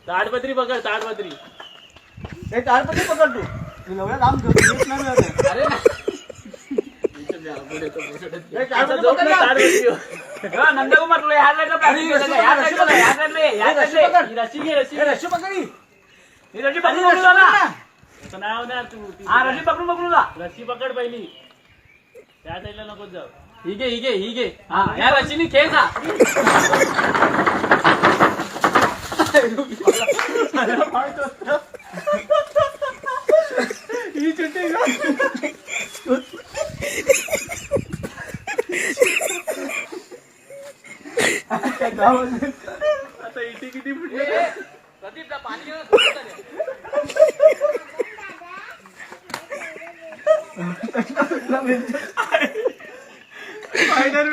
ताडपत्री पकड ताडपत्री. ताडपत्री पकड तू. एवढ्या लांब घेऊन नाही मिळत. अरे नंदकुमार तुला ह्या साईडला रशी पकडी. रशी पकडून नाव ना तू. हा रशी पकडून पकडून जा. रशी पकड पहिली. त्या साईडला नको जाऊ. ही घे. हा या रशीने खेळ जा. ही चिट्टी आता इथे किती फुटले. प्रदीप पाणी फायनल